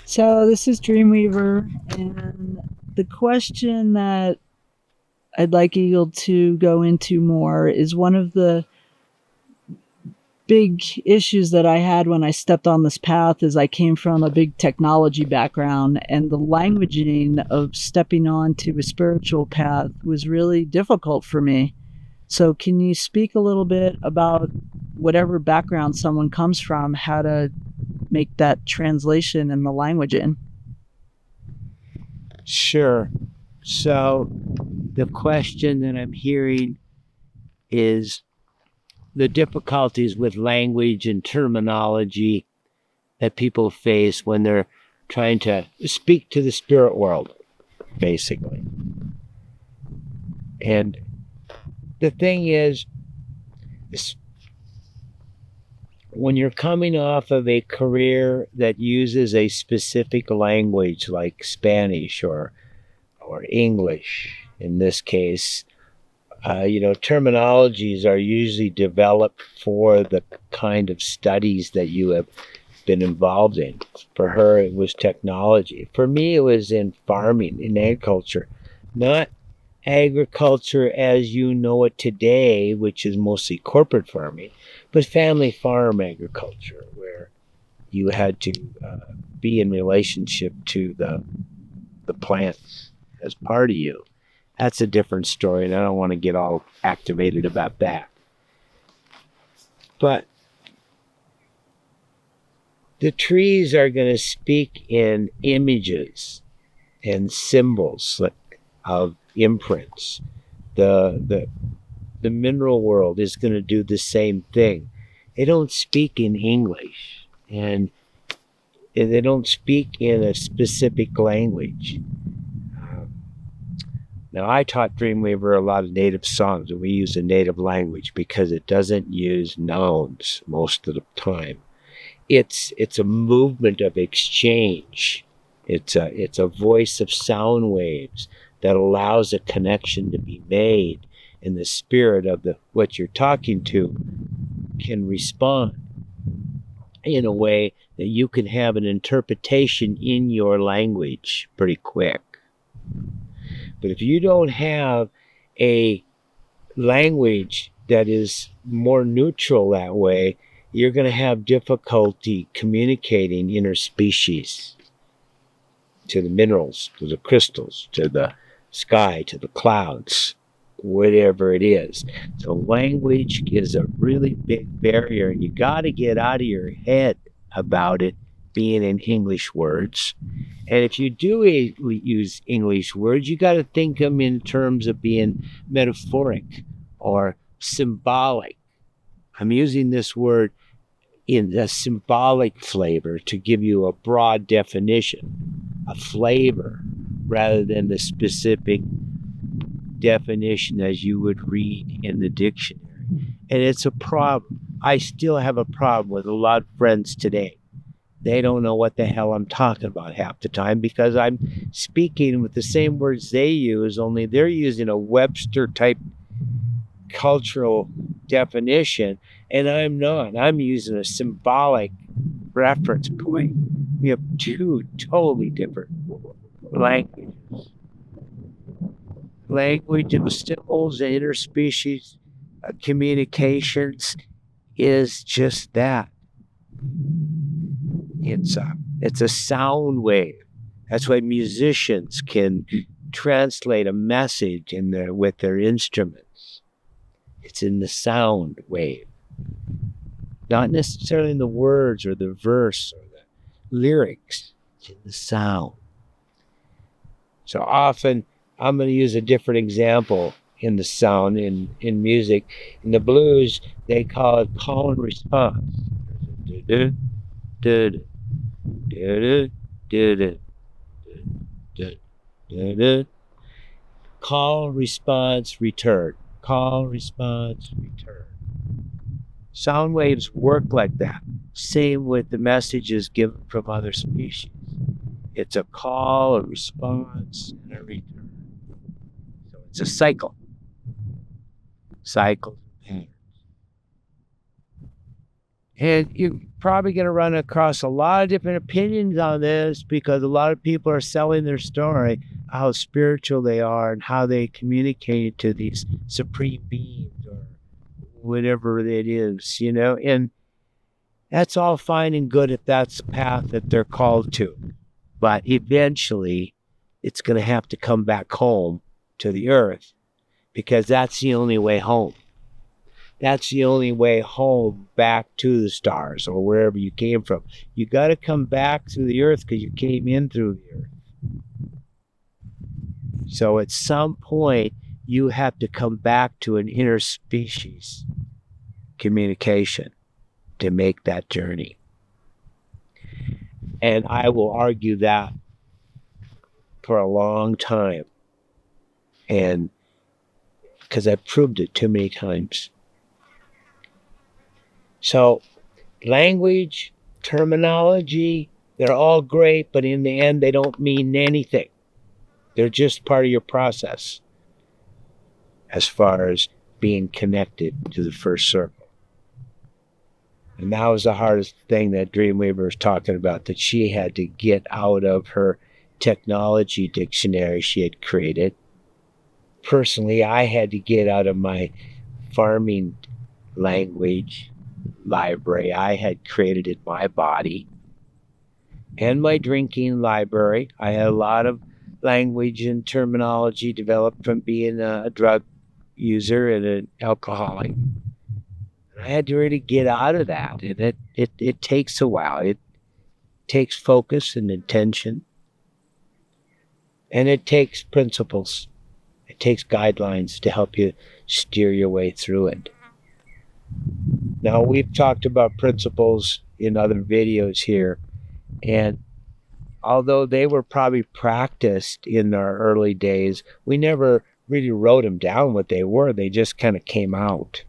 So this is Dreamweaver, and the question that I'd like Eagle to go into more is one of the big issues that I had when I stepped on this path is I came from a big technology background, and the languaging of stepping onto a spiritual path was really difficult for me. So can you speak a little bit about whatever background someone comes from, how to make that translation in the languaging? Sure. So the question that I'm hearing is the difficulties with language and terminology that people face when they're trying to speak to the spirit world, basically. And the thing is, when you're coming off of a career that uses a specific language like Spanish or English in this case, terminologies are usually developed for the kind of studies that you have been involved in. For her, it was technology. For me, it was in farming, in agriculture, not agriculture as you know it today, which is mostly corporate farming, but family farm agriculture, where you had to be in relationship to the plants as part of you. That's a different story, and I don't want to get all activated about that. But the trees are going to speak in images and symbols of imprints. The mineral world is going to do the same thing. They don't speak in English, and they don't speak in a specific language. Now, I taught Dreamweaver a lot of native songs, and we use a native language because it doesn't use nouns most of the time. It's a movement of exchange. It's a voice of sound waves that allows a connection to be made, and the spirit of what you're talking to can respond in a way that you can have an interpretation in your language pretty quick. But if you don't have a language that is more neutral that way, you're going to have difficulty communicating interspecies to the minerals, to the crystals, to the sky, to the clouds, whatever it is. So language is a really big barrier, and you got to get out of your head about it being in English words. And if you do use English words, you got to think them in terms of being metaphoric or symbolic. I'm using this word in the symbolic flavor to give you a broad definition, a flavor, rather than the specific definition as you would read in the dictionary. And it's a problem. I still have a problem with a lot of friends today. They don't know what the hell I'm talking about half the time because I'm speaking with the same words they use, only they're using a Webster type cultural definition, and I'm not. I'm using a symbolic reference point. We have two totally different languages. Language of symbols and interspecies communications is just that. It's a sound wave. That's why musicians can translate a message with their instruments. It's in the sound wave, not necessarily in the words or the verse or the lyrics. It's in the sound. So often, I'm going to use a different example in the sound in music. In the blues, they call it call and response. Call, response, return. Call, response, return. Sound waves work like that. Same with the messages given from other species. It's a call, a response, and a return. So it's a cycle. Cycles and patterns. And probably going to run across a lot of different opinions on this because a lot of people are selling their story, how spiritual they are and how they communicate to these supreme beings or whatever it is, and that's all fine and good if that's the path that they're called to. But eventually, it's going to have to come back home to the earth because that's the only way home. That's the only way home back to the stars or wherever you came from. You got to come back through the earth because you came in through the earth. So at some point, you have to come back to an interspecies communication to make that journey. And I will argue that for a long time. And because I've proved it too many times. So language, terminology, they're all great, but in the end, they don't mean anything. They're just part of your process as far as being connected to the first circle. And that was the hardest thing that Dreamweaver was talking about, that she had to get out of her technology dictionary she had created. Personally, I had to get out of my farming language library I had created in my body and my drinking library. I had a lot of language and terminology developed from being a drug user and an alcoholic. I had to really get out of that, and it takes a while. It takes focus and intention, and it takes principles. It takes guidelines to help you steer your way through it. Now, we've talked about principles in other videos here, and although they were probably practiced in our early days, we never really wrote them down what they were. They just kind of came out.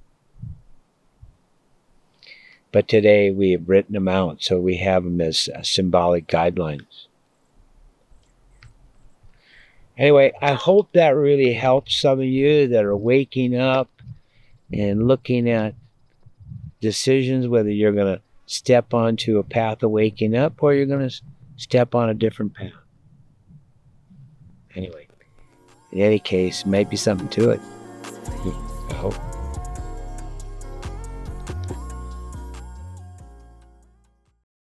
But today we have written them out, so we have them as symbolic guidelines. Anyway, I hope that really helps some of you that are waking up and looking at decisions, whether you're going to step onto a path of waking up or you're going to step on a different path. Anyway, in any case, might be something to it.